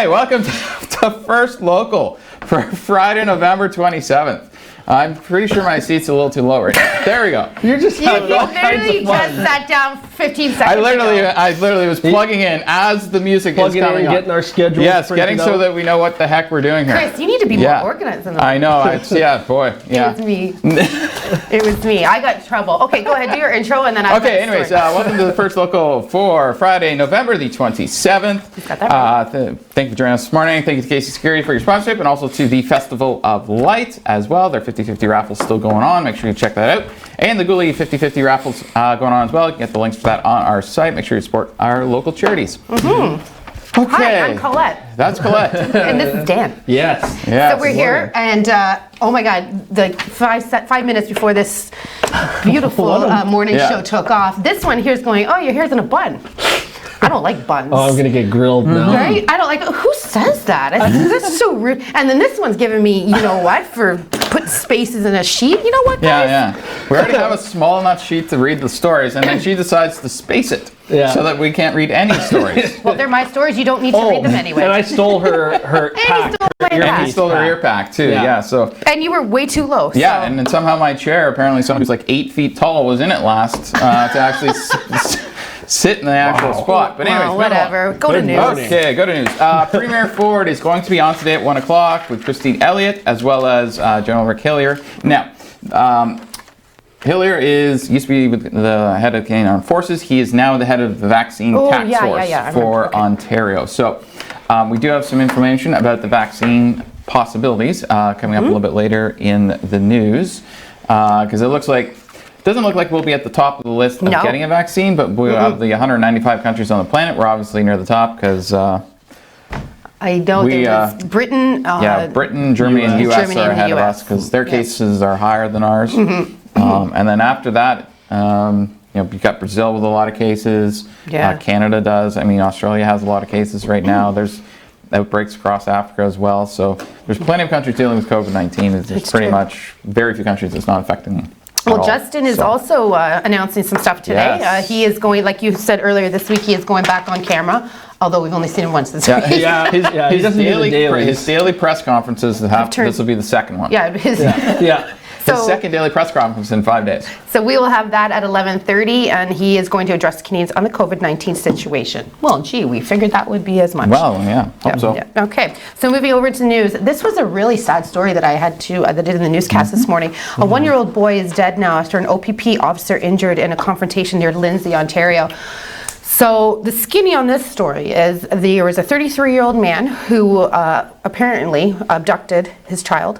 Okay, welcome to First Local for Friday, November 27th. I'm pretty sure my seat's a little too low right now. There we go. You're just having all kinds of just fun. sat down 15 seconds I ago. literally was plugging in as the music is coming on. Getting our schedule. Yes, getting so that we know what the heck we're doing here. Chris, you need to be more organized than that. I know. Yeah, boy. Yeah. It was me. It was me. I got in trouble. Okay, go ahead, do your intro, and then I. Okay, anyways, welcome to the First Local for Friday, November the 27th. Got that right. Thank you for joining us this morning. Thank you to Casey Security for your sponsorship, and also to the Festival of Light as well. Their 50-50 raffle still going on. Make sure you check that out. And the Ghoulie 50-50 raffles going on as well. You can get the links for that on our site. Make sure you support our local charities. Mm-hmm. Okay. Hi, I'm Colette. That's Colette. And this is Dan. Yes. Yeah. So we're here, and oh my God, the 5 minutes before this beautiful morning show took off, this one here's going, oh, your hair's in a bun. I don't like buns. Oh, I'm gonna get grilled now. Right? I don't like. Who says that? That's so rude. And then this one's giving me, you know what, for putting spaces in a sheet. You know what, guys? Yeah. We already have a small enough sheet to read the stories, and then she decides to space it so that we can't read any stories. Well, they're my stories. You don't need to read them anyway. And I stole her pack. And he stole her ear pack too. Yeah. So. And you were way too low. Yeah, so. and then somehow my chair, apparently someone who's like 8 feet tall was in it last to actually sit in the actual spot. But anyways, whatever. Go to news. Okay, go to news. Premier Ford is going to be on today at 1 o'clock with Christine Elliott as well as General Rick Hillier. Now, Hillier used to be the head of Canadian Armed Forces. He is now the head of the vaccine task force for Ontario. So we do have some information about the vaccine possibilities coming up a little bit later in the news because it doesn't look like we'll be at the top of the list of getting a vaccine, but we have the 195 countries on the planet. We're obviously near the top because I know there's Britain. Britain, Germany, and US are ahead of us because their cases are higher than ours. And then after that, you've got Brazil with a lot of cases. Canada does. I mean, Australia has a lot of cases right now. There's outbreaks across Africa as well. So there's plenty of countries dealing with COVID-19. It's pretty much very few countries it's not affecting. Well, Justin is also announcing some stuff today. Yes. He is going, like you said earlier this week, he is going back on camera, although we've only seen him once this week. His daily press conferences, this will be the second one. His second daily press conference in 5 days. So we will have that at 11:30, and he is going to address Canadians on the COVID-19 situation. Well, gee, we figured that would be as much. Well, hope so. Yeah. Okay, so moving over to news. This was a really sad story that I had that did in the newscast this morning. A 1-year-old boy is dead now after an OPP officer injured in a confrontation near Lindsay, Ontario. So the skinny on this story is there was a 33-year-old man who apparently abducted his child.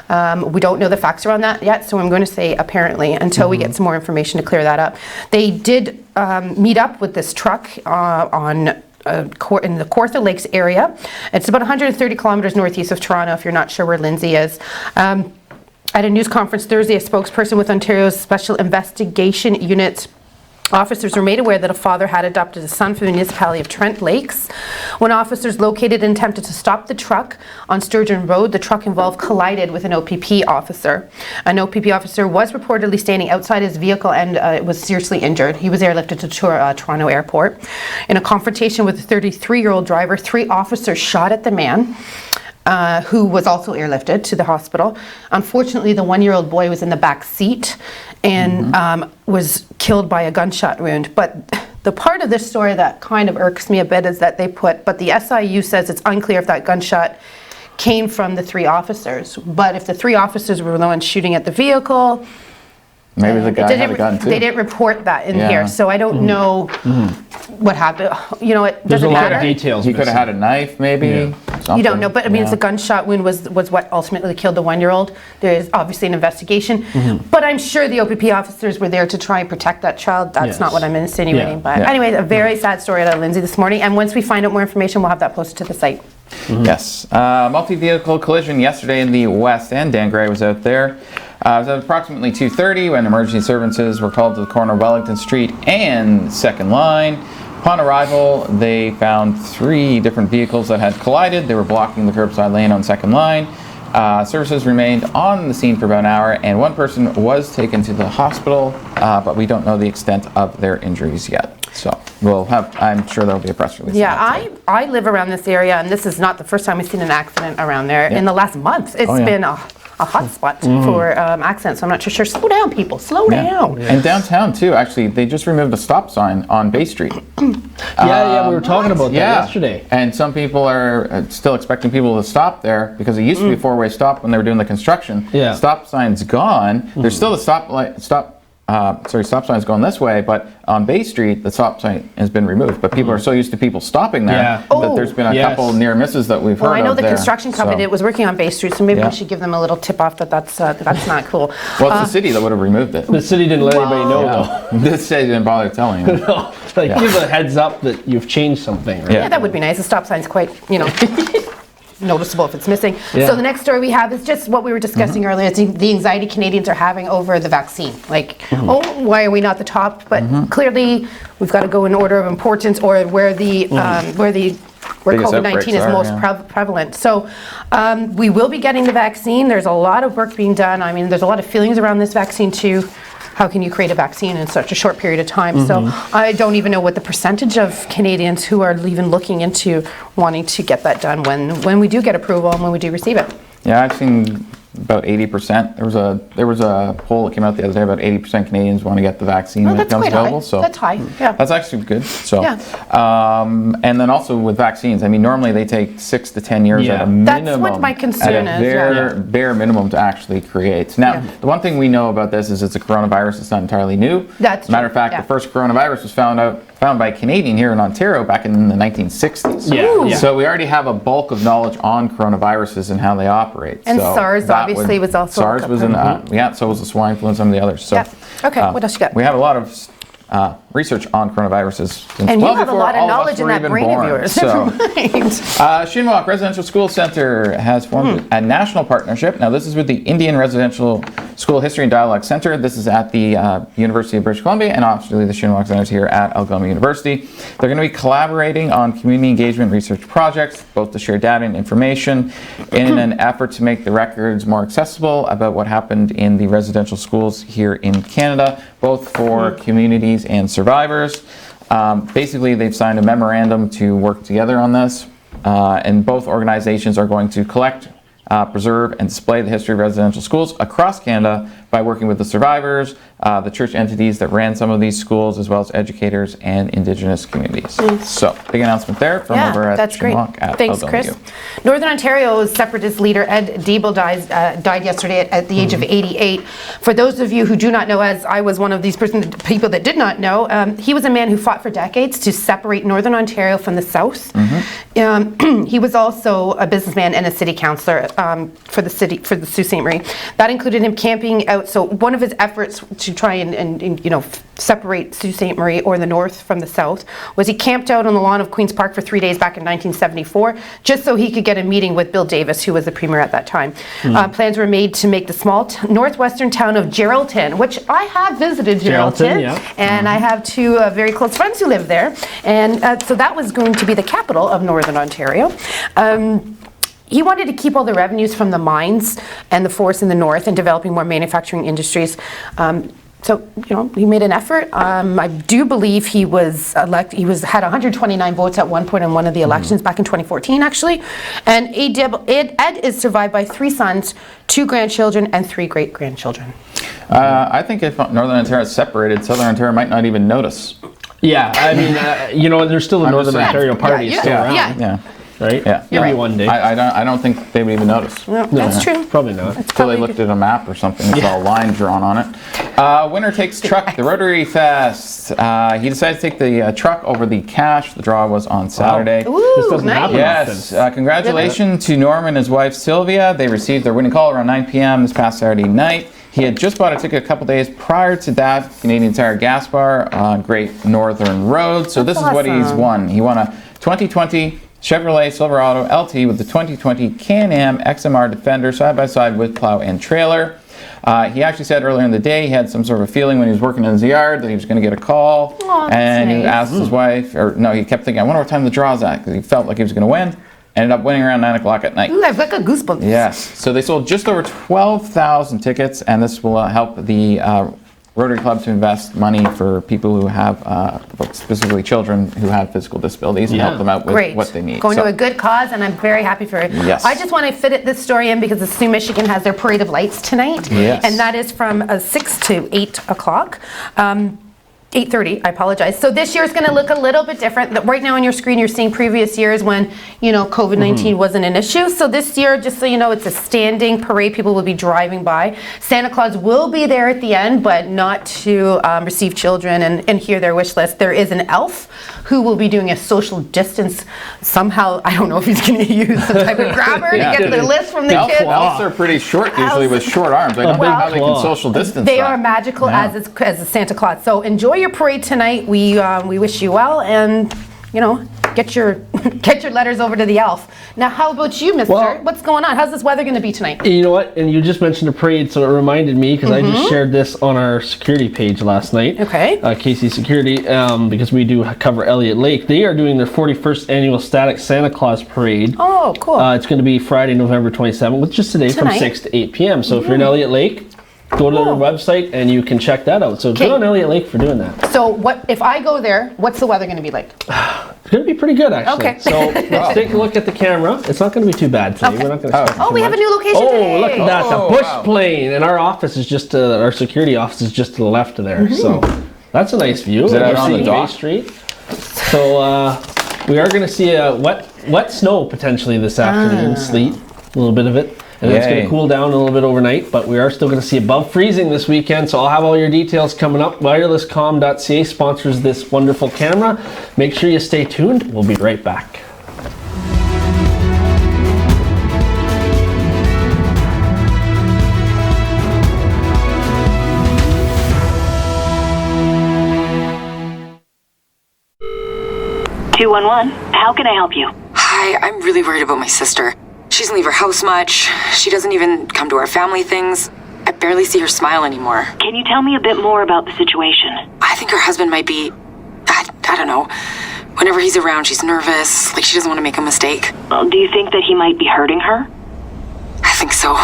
We don't know the facts around that yet, so I'm going to say apparently until we get some more information to clear that up. They did meet up with this truck in the Kawartha Lakes area. It's about 130 kilometers northeast of Toronto, if you're not sure where Lindsay is. At a news conference Thursday, a spokesperson with Ontario's Special Investigation Unit officers were made aware that a father had adopted a son from the municipality of Trent Lakes. When officers located and attempted to stop the truck on Sturgeon Road, the truck involved collided with an OPP officer. An OPP officer was reportedly standing outside his vehicle and was seriously injured. He was airlifted to Toronto Airport. In a confrontation with a 33-year-old driver, 3 officers shot at the man, who was also airlifted to the hospital. Unfortunately, the 1-year-old boy was in the back seat and was killed by a gunshot wound. But the part of this story that kind of irks me a bit is that but the SIU says it's unclear if that gunshot came from the 3 officers. But if the 3 officers were the ones shooting at the vehicle, maybe the guy had a gun too. They didn't report that in here, so I don't know what happened. You know, it doesn't matter. There's a lot of details. He could have had a knife, maybe. You don't know, but I mean, it's a gunshot wound was what ultimately killed the 1-year-old. There is obviously an investigation, but I'm sure the OPP officers were there to try and protect that child. That's not what I'm insinuating. But anyway, a very sad story out of Lindsay this morning. And once we find out more information, we'll have that posted to the site. Yes. Multi-vehicle collision yesterday in the West End. Dan Gray was out there. It was at approximately 2:30 when emergency services were called to the corner of Wellington Street and Second Line. Upon arrival, they found 3 different vehicles that had collided. They were blocking the curbside lane on Second Line. Services remained on the scene for about an hour, and 1 person was taken to the hospital, but we don't know the extent of their injuries yet. So I'm sure there'll be a press release. Yeah, on that today. I live around this area, and this is not the first time we've seen an accident around there. In the last month, it's been a hot spot for accidents. So I'm not too sure. Slow down, people. Slow down. And downtown too. Actually, they just removed a stop sign on Bay Street. we were talking about that yesterday. And some people are still expecting people to stop there because it used to be a four-way stop when they were doing the construction. Yeah. Stop sign's gone. There's still a stop sign's going this way, but on Bay Street, the stop sign has been removed. But people are so used to people stopping there that there's been a couple near misses that we've heard of. Well, I know the there, construction company that was working on Bay Street, so maybe we should give them a little tip off that that's not cool. Well, it's the city that would have removed it. The city didn't let anybody know, though. The city didn't bother telling you. No, give a heads up that you've changed something. Right? Yeah, that would be nice. The stop sign's quite, noticeable if it's missing. So the next story we have is just what we were discussing earlier. It's the anxiety Canadians are having over the vaccine. Like, why are we not the top? But clearly, we've got to go in order of importance or where COVID-19 is most prevalent. So we will be getting the vaccine. There's a lot of work being done. I mean, there's a lot of feelings around this vaccine too. How can you create a vaccine in such a short period of time? So I don't even know what the percentage of Canadians who are even looking into wanting to get that done when we do get approval and when we do receive it. Yeah, I've seen about 80%. There was a poll that came out the other day. About 80% Canadians want to get the vaccine when it comes available. So that's high. Yeah, that's actually good. So, and then also with vaccines, I mean, normally they take 6 to 10 years at a minimum. That's what my concern is. Bare minimum to actually create. Now, the one thing we know about this is it's a coronavirus. It's not entirely new. That's matter of fact, the first coronavirus was found by a Canadian here in Ontario back in the 1960s. So we already have a bulk of knowledge on coronaviruses and how they operate. And SARS obviously was also SARS was in so was the swine flu and some of the others. So okay, what else you got? We have a lot of research on coronaviruses. And you have a lot of knowledge in that brain of yours. So, right. Shinwalk Residential School Center has formed a national partnership. Now, this is with the Indian Residential School History and Dialogue Center. This is at the University of British Columbia, and obviously the Shinwalk Center is here at Algoma University. They're going to be collaborating on community engagement research projects, both to share data and information in an effort to make the records more accessible about what happened in the residential schools here in Canada, both for communities and survivors. Basically, they've signed a memorandum to work together on this, and both organizations are going to collect, preserve, and display the history of residential schools across Canada by working with the survivors, the church entities that ran some of these schools, as well as educators and Indigenous communities. So, big announcement there from over at Shinwalk at Thanks, Chris. Northern Ontario's separatist leader Ed Diebel died yesterday at the age of 88. For those of you who do not know, as I was one of these people that did not know, he was a man who fought for decades to separate Northern Ontario from the South. He was also a businessman and a city councillor for the Sault Ste. Marie. That included him camping out. So one of his efforts to try and separate Sault Ste. Marie or the North from the South was he camped out on the lawn of Queen's Park for 3 days back in 1974, just so he could get a meeting with Bill Davis, who was the premier at that time. Plans were made to make the small northwestern town of Geraldton, which I have visited Geraldton, and I have two very close friends who live there, and so that was going to be the capital of Northern Ontario. He wanted to keep all the revenues from the mines and the forests in the north and developing more manufacturing industries. So, he made an effort. I do believe he was elected. He had 129 votes at one point in one of the elections back in 2014, actually. And Ed is survived by 3 sons, 2 grandchildren, and 3 great-grandchildren. I think if Northern Ontario is separated, Southern Ontario might not even notice. Yeah, I mean, there's still a Northern Ontario party still around. Yeah. Right? Yeah. Maybe one day. I don't think they would even notice. No, that's true. Probably not. Until they looked at a map or something and saw a line drawn on it. Winner takes truck, the Rotary Fest. He decided to take the truck over the cash. The draw was on Saturday. Ooh, this doesn't happen Yes. often. Congratulations to Norm and his wife Sylvia. They received their winning call around 9 p.m. this past Saturday night. He had just bought a ticket a couple days prior to that, Canadian Tire gas bar on Great Northern Road. So this is what he's won. He won a 2020 Chevrolet Silverado LT with the 2020 Can-Am XMR Defender side-by-side with plow and trailer. He actually said earlier in the day he had some sort of feeling when he was working in his yard that he was going to get a call. And he asked his wife, he kept thinking, I wonder what time the draw's at, because he felt like he was going to win. Ended up winning around 9 o'clock at night. Ooh, I've got goosebumps. Yes. So they sold just over 12,000 tickets, and this will help the Rotary Club to invest money for people who have, specifically children who have physical disabilities, and help them out with what they need. Going to a good cause, and I'm very happy for it. Yes. I just want to fit this story in because the Sioux Michigan has their Parade of Lights tonight, and that is from 6 to 8 o'clock. 8:30, I apologize. So this year is going to look a little bit different. Right now on your screen you're seeing previous years when, COVID-19 wasn't an issue. So this year, just so you know, it's a standing parade. People will be driving by. Santa Claus will be there at the end, but not to receive children and hear their wish list. There is an elf who will be doing a social distance somehow. I don't know if he's going to use some type of grabber to get the list from the kids. Elves are pretty short usually with short arms. I don't know how they can social distance. They are magical as a Santa Claus. So enjoy your parade tonight. We wish you well, and get your letters over to the elf. Now, how about you, Mister? What's going on? How's this weather going to be tonight? You know what? And you just mentioned a parade, so it reminded me because I just shared this on our security page last night. Okay. KC Security, because we do cover Elliott Lake. They are doing their 41st annual Static Santa Claus Parade. Oh, cool. It's going to be Friday, November 27th, which is today, from 6 to 8 p.m. So if you're in Elliott Lake, go to their website and you can check that out. So good on Elliott Lake for doing that. So what if I go there? What's the weather going to be like? It's going to be pretty good, actually. Okay. So let's take a look at the camera. It's not going to be too bad today. We're not going to. We have a new location today. Oh, look at that! The bush plane, and our office is just our security office is just to the left of there. So that's a nice view. Is that on the dock? Street. So we are going to see a wet snow potentially this afternoon. Sleet, a little bit of it. And it's going to cool down a little bit overnight, but we are still going to see above freezing this weekend, so I'll have all your details coming up. WirelessComm.ca sponsors this wonderful camera. Make sure you stay tuned. We'll be right back. How can I help you? Hi, I'm really worried about my sister. She doesn't leave her house much. She doesn't even come to our family things. I barely see her smile anymore. Can you tell me a bit more about the situation? I think her husband might be... I don't know. Whenever he's around, she's nervous, like she doesn't want to make a mistake. Do you think that he might be hurting her? I think so.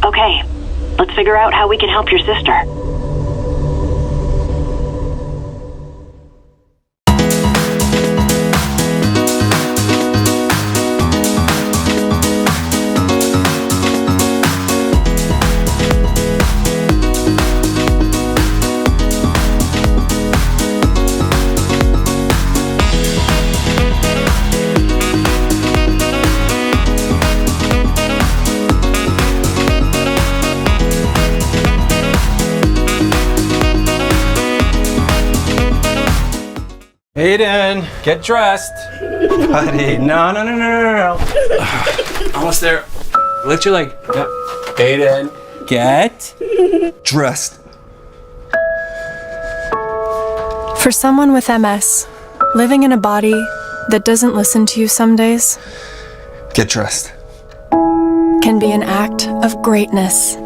Okay, let's figure out how we can help your sister. Aiden, get dressed. Buddy, no. Almost there. Lift your leg. Yep. Aiden, get dressed. For someone with MS, living in a body that doesn't listen to you some days Get dressed. can be an act of greatness.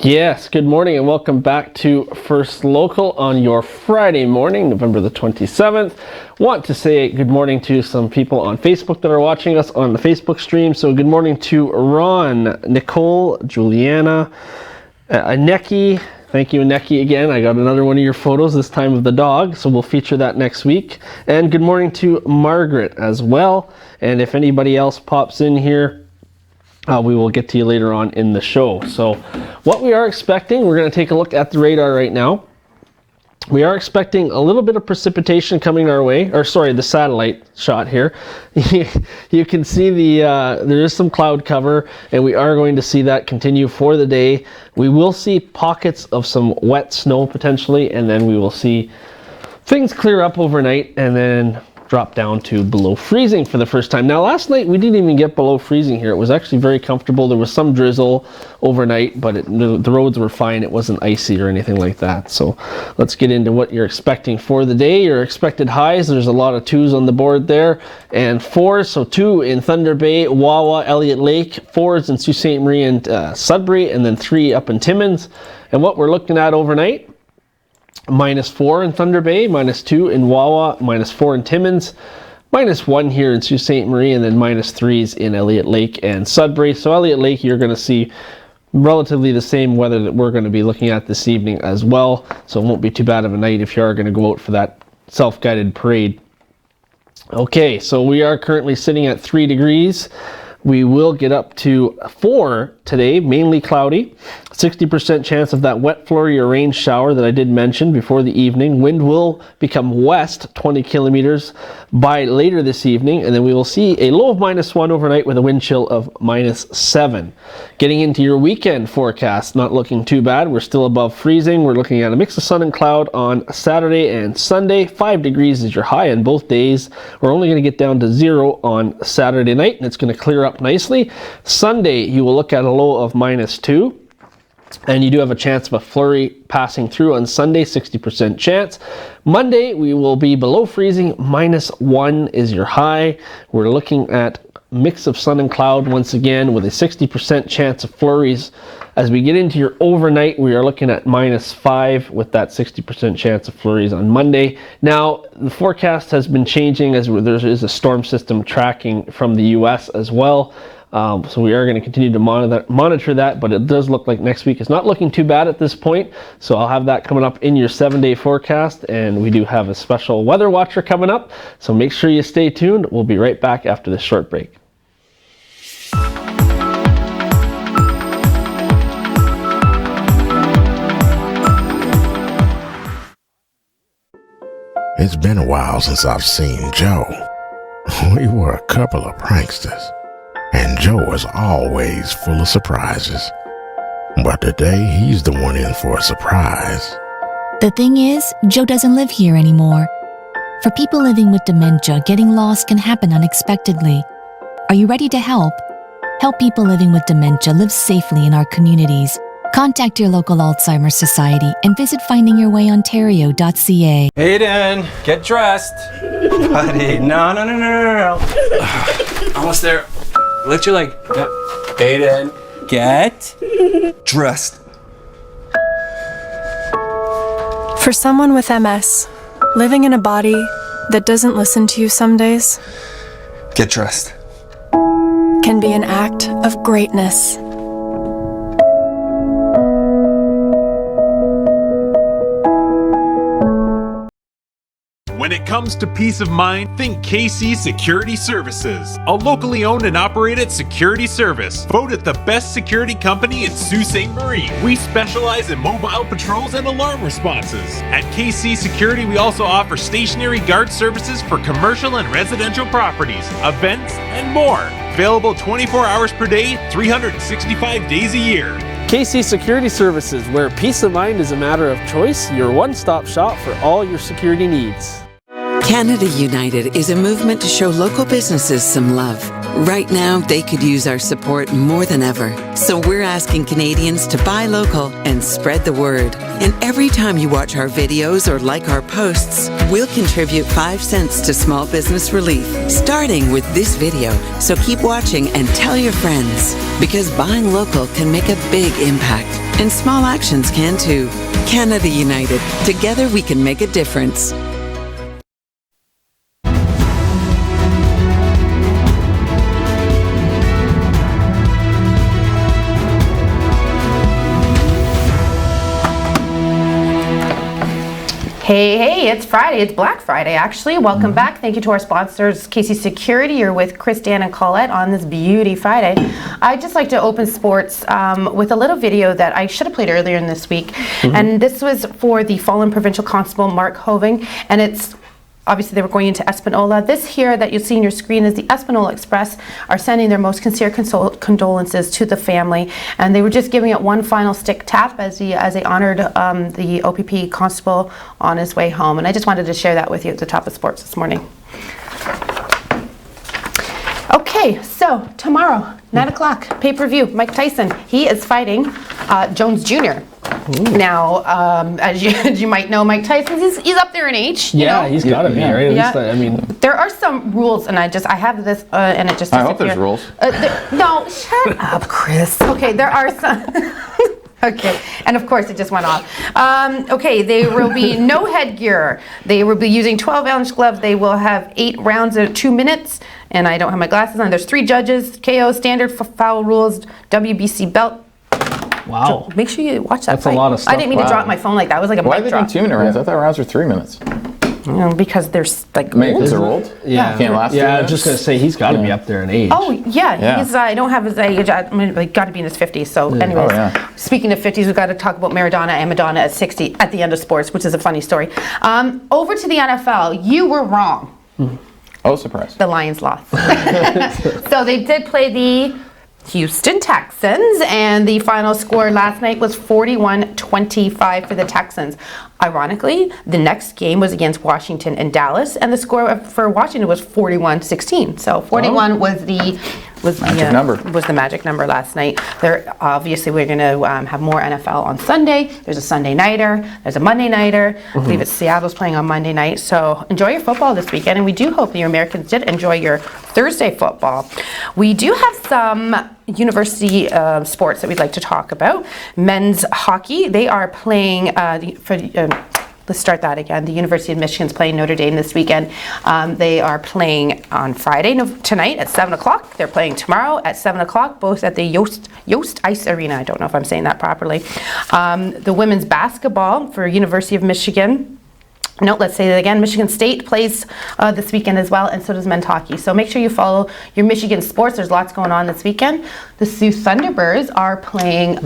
Yes, good morning and welcome back to First Local on your Friday morning, November the 27th. Want to say good morning to some people on Facebook that are watching us on the Facebook stream. So good morning to Ron, Nicole, Juliana, Aneki. Thank you, Aneki, again. I got another one of your photos, this time of the dog, so we'll feature that next week. And good morning to Margaret as well. And if anybody else pops in here, we will get to you later on in the show. So what we are expecting, we're going to take a look at the radar right now. We are expecting a little bit of precipitation coming our way, or sorry, the satellite shot here. You can see there is some cloud cover, and we are going to see that continue for the day. We will see pockets of some wet snow potentially, and then we will see things clear up overnight, and then drop down to below freezing for the first time. Now last night we didn't even get below freezing here. It was actually very comfortable. There was some drizzle overnight, but the roads were fine. It wasn't icy or anything like that. So let's get into what you're expecting for the day. Your expected highs, there's a lot of 2s on the board there and 4s. So 2 in Thunder Bay, Wawa, Elliott Lake, 4s in Sault Ste. Marie and Sudbury, and then 3 up in Timmins. And what we're looking at overnight, -4 in Thunder Bay, -2 in Wawa, -4 in Timmins, -1 here in Sault Ste. Marie, and then -3s in Elliott Lake and Sudbury. So Elliott Lake, you're going to see relatively the same weather that we're going to be looking at this evening as well. So it won't be too bad of a night if you are going to go out for that self-guided parade. Okay, so we are currently sitting at 3 degrees. We will get up to 4 today, mainly cloudy. 60% chance of that wet flurry or rain shower that I did mention before the evening. Wind will become west 20 kilometers by later this evening, and then we will see a low of -1 overnight with a wind chill of -7. Getting into your weekend forecast, not looking too bad. We're still above freezing. We're looking at a mix of sun and cloud on Saturday and Sunday. 5 degrees is your high on both days. We're only going to get down to 0 on Saturday night, and it's going to clear up nicely. Sunday, you will look at a low of -2. And you do have a chance of a flurry passing through on Sunday, 60% chance. Monday, we will be below freezing, -1 is your high. We're looking at mix of sun and cloud once again with a 60% chance of flurries. As we get into your overnight, we are looking at -5 with that 60% chance of flurries on Monday. Now, the forecast has been changing as there is a storm system tracking from the US as well. So we are going to continue to monitor that, but it does look like next week is not looking too bad at this point. So I'll have that coming up in your 7-day forecast, and we do have a special weather watcher coming up. So make sure you stay tuned. We'll be right back after this short break. It's been a while since I've seen Joe. We were a couple of pranksters, and Joe is always full of surprises. But today, he's the one in for a surprise. The thing is, Joe doesn't live here anymore. For people living with dementia, getting lost can happen unexpectedly. Are you ready to help? Help people living with dementia live safely in our communities. Contact your local Alzheimer's Society and visit findingyourbeyontario.ca. Aiden, get dressed. Buddy, no. Almost there. Lift your leg. Yep. Aiden, get dressed. For someone with MS, living in a body that doesn't listen to you some days Get dressed. can be an act of greatness. When it comes to peace of mind, think KC Security Services, a locally owned and operated security service, voted the best security company in Sault Ste. Marie. We specialize in mobile patrols and alarm responses. At KC Security, we also offer stationary guard services for commercial and residential properties, events, and more. Available 24 hours per day, 365 days a year. KC Security Services, where peace of mind is a matter of choice, your one-stop shop for all your security needs. Canada United is a movement to show local businesses some love. Right now, they could use our support more than ever. So we're asking Canadians to buy local and spread the word. And every time you watch our videos or like our posts, we'll contribute 5 cents to small business relief, starting with this video. So keep watching and tell your friends, because buying local can make a big impact. And small actions can too. Canada United. Together we can make a difference. Hey, it's Friday. It's Black Friday, actually. Welcome back. Thank you to our sponsors, KC Security. You're with Chris, Dan, and Colette on this Beauty Friday. I'd just like to open sports with a little video that I should have played earlier in this week. And this was for the fallen provincial constable, Mark Hoving. And it's obviously they were going into Espanola. This here that you see on your screen is the Espanola Express are sending their most sincere condolences to the family, and they were just giving it one final stick tap as they honored the OPP constable on his way home. And I just wanted to share that with you at the top of sports this morning. Okay, so tomorrow, 9 o'clock, pay-per-view, Mike Tyson. He is fighting Jones Jr. Ooh. Now, as you might know, Mike Tyson, he's up there in age. Yeah, he's got to be, right? Yeah. I mean, there are some rules, and I have this, and it just. I hope there's rules. No, shut up, Chris. Okay, there are some. Okay, and of course it just went off. Okay, there will be no headgear. They will be using 12-ounce gloves. They will have 8 rounds at 2 minutes, and I don't have my glasses on. There's 3 judges, KO, standard foul rules, WBC belt. Wow. Make sure you watch that That's fight. a lot of stuff. I didn't mean to drop my phone like that. It was like a Why mic are they drop. doing 2-minute rounds? I thought rounds were 3 minutes. Because there's like Maybe they're old. Yeah, can't last. Yeah, I was just gonna say he's got to be up there in age. Oh yeah, he's. I don't have his age. I mean, like, got to be in his 50s. So, anyways, speaking of 50s, we've got to talk about Maradona and Madonna at 60 at the end of sports, which is a funny story. Over to the NFL. You were wrong. Oh, surprise! The Lions lost. So they did play the Houston Texans, and the final score last night was 41-25 for the Texans. Ironically, the next game was against Washington and Dallas, and the score for Washington was 41-16. So 41 was the magic number last night. There, obviously, we're going to have more NFL on Sunday. There's a Sunday nighter. There's a Monday nighter. I believe it's Seattle's playing on Monday night. So enjoy your football this weekend, and we do hope that your Americans did enjoy your Thursday football. We do have some university sports that we'd like to talk about. Men's hockey, they are playing let's start that again. The University of Michigan's playing Notre Dame this weekend. They are playing on Friday tonight at 7 o'clock. They're playing tomorrow at 7 o'clock, both at the Yost Ice Arena. I don't know if I'm saying that properly. The women's basketball for University of Michigan. No, let's say that again. Michigan State plays this weekend as well, and so does men's hockey. So make sure you follow your Michigan sports. There's lots going on this weekend. The Sioux Thunderbirds are playing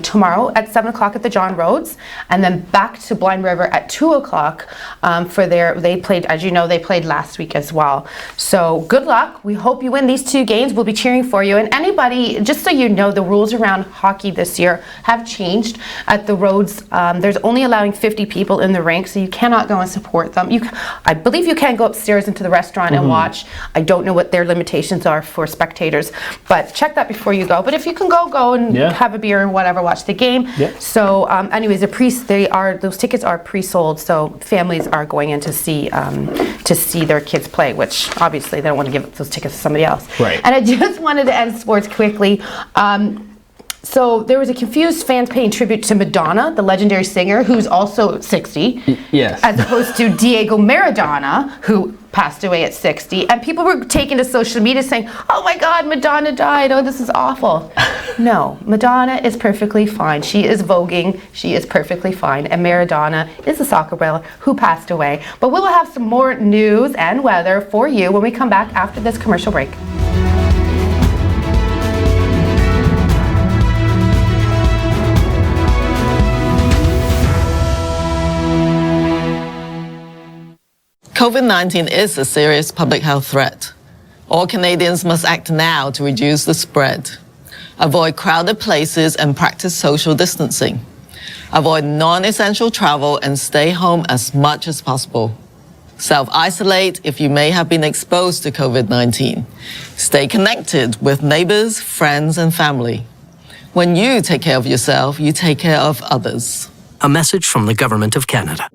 tomorrow at 7 o'clock at the John Rhodes, and then back to Blind River at 2 o'clock they played, as you know, they played last week as well. So good luck. We hope you win these 2 games. We'll be cheering for you. And anybody, just so you know, the rules around hockey this year have changed at the Rhodes. There's only allowing 50 people in the rink, so you cannot go and support them. I believe you can go upstairs into the restaurant and watch. I don't know what their limitations are for spectators, but check that before you go. But if you can go and have a beer or whatever, watch the game. So anyways, those tickets are pre-sold, so families are going in to see their kids play, which obviously they don't want to give those tickets to somebody else. Right. And I just wanted to end sports quickly. So there was a confused fans paying tribute to Madonna, the legendary singer, who's also 60. Yes. As opposed to Diego Maradona, who passed away at 60. And people were taking to social media saying, oh my God, Madonna died. Oh, this is awful. No, Madonna is perfectly fine. She is voguing. She is perfectly fine. And Maradona is a soccer player who passed away. But we will have some more news and weather for you when we come back after this commercial break. COVID-19 is a serious public health threat. All Canadians must act now to reduce the spread. Avoid crowded places and practice social distancing. Avoid non-essential travel and stay home as much as possible. Self-isolate if you may have been exposed to COVID-19. Stay connected with neighbors, friends, and family. When you take care of yourself, you take care of others. A message from the Government of Canada.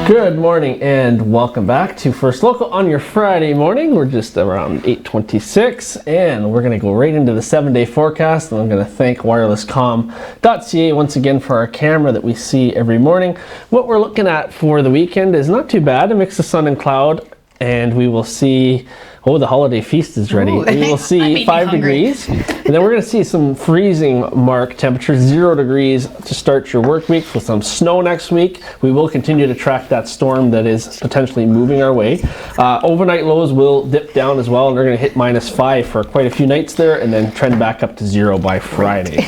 Good morning and welcome back to First Local on your Friday morning. We're just around 8:26 and we're going to go right into the 7-day forecast, and I'm going to thank wirelesscom.ca once again for our camera that we see every morning. What we're looking at for the weekend is not too bad, a mix of sun and cloud, and we will see, the holiday feast is ready. Ooh, we will see 5 degrees, and then we're going to see some freezing mark temperatures, 0 degrees to start your work week with some snow next week. We will continue to track that storm that is potentially moving our way. Overnight lows will dip down as well, and they're going to hit -5 for quite a few nights there, and then trend back up to 0 by Friday.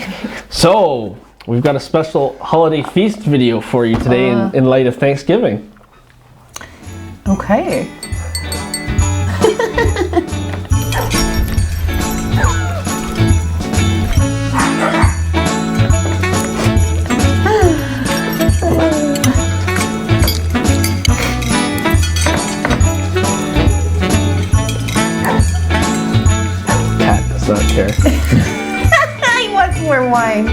So we've got a special holiday feast video for you today in light of Thanksgiving. Okay. Cat does not care. He wants more wine.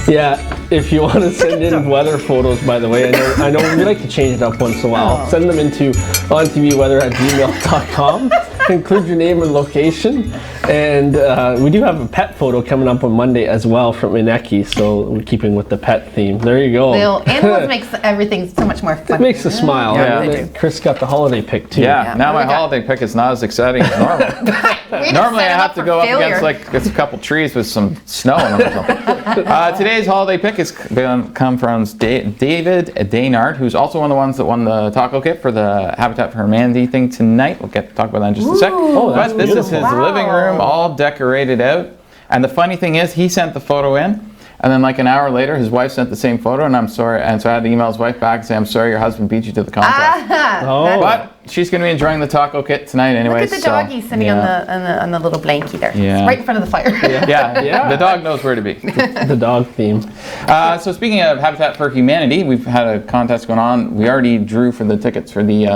Yeah, if you want to send in weather photos, by the way, I know we like to change it up once in a while. Send them into ontvweather@gmail.com. Include your name and location. And we do have a pet photo coming up on Monday as well from Ineki, so we're keeping with the pet theme. There you go. Animals makes everything so much more fun. It makes a smile. Yeah. And Chris got the holiday pick too. Yeah, now my holiday pick is not as exciting as normal. Normally I have to go up against like a couple trees with some snow in them. Today's holiday pick is going to come from David Daynard, who's also one of the ones that won the taco kit for the Habitat for Humanity thing tonight. We'll get to talk about that in just a sec. But this is his living room, all decorated out. And the funny thing is, he sent the photo in, and then like an hour later, his wife sent the same photo, and I'm sorry. And so I had to email his wife back and say, I'm sorry, your husband beat you to the contest. But she's going to be enjoying the taco kit tonight anyway. Look at the doggy sitting on the little blankie there. Yeah. It's right in front of the fire. Yeah, the dog knows where to be. The dog theme. So speaking of Habitat for Humanity, we've had a contest going on. We already drew for the tickets for the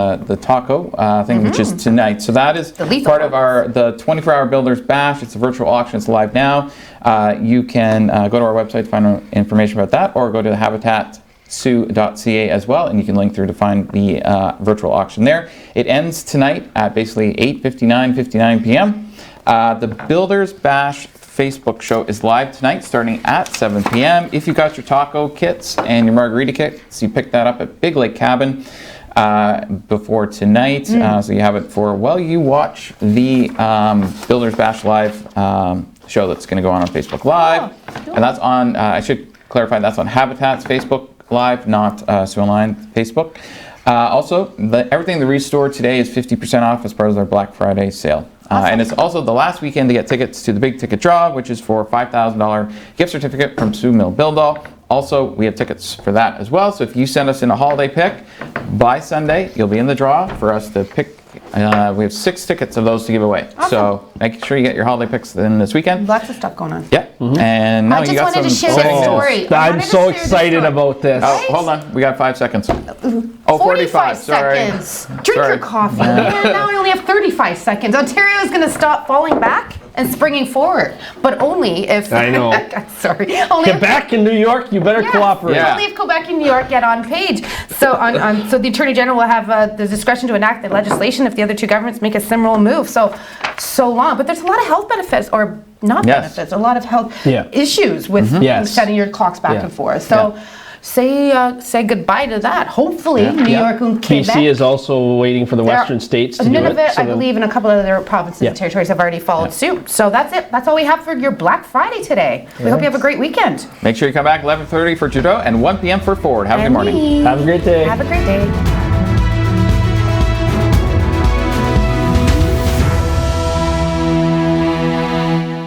taco thing, which is tonight. So that is part of the 24-hour Builders Bash. It's a virtual auction. It's live now. You can go to our website to find out information about that, or go to the habitatsu.ca as well, and you can link through to find the virtual auction there. It ends tonight at basically 8:59 p.m. The Builders Bash Facebook show is live tonight starting at 7 p.m. If you got your taco kits and your margarita kits, you pick that up at Big Lake Cabin before tonight. So you have it for while you watch the Builders Bash live show that's going to go on Facebook Live. And that's on, I should clarify, that's on Habitat's Facebook Live, not Sioux Online Facebook. Also, everything the Restore today is 50% off as part of their Black Friday sale. And it's also the last weekend to get tickets to the big ticket draw, which is for a $5,000 gift certificate from Sioux Mill Build-All. Also, we have tickets for that as well. So if you send us in a holiday pick, by Sunday, you'll be in the draw for us to pick. We have 6 tickets of those to give away. Awesome. So make sure you get your holiday picks in this weekend. Lots of stuff going on. Yeah. And now I just you got wanted to share this story. I'm so excited about this. Oh, hold on. We got 5 seconds. Oh, 45 Sorry. seconds. Drink your coffee. Man, now I only have 35 seconds. Ontario is going to stop falling back and springing forward, but only if I know. Sorry. Quebec and New York, you better cooperate. Only if Quebec and New York get on page. So, so the Attorney General will have the discretion to enact the legislation if the other two governments make a similar move. So long, but there's a lot of health benefits, or not benefits, a lot of health issues with setting your clocks back and forth. So. Say goodbye to that. Hopefully, New York and Quebec. BC is also waiting for the western states to do it. Nunavut, I believe, and a couple of other provinces and territories have already followed suit. So that's it. That's all we have for your Black Friday today. We hope you have a great weekend. Make sure you come back 11:30 for Trudeau and 1 p.m. for Forward. Have a good morning. Have a great day. Have a great day.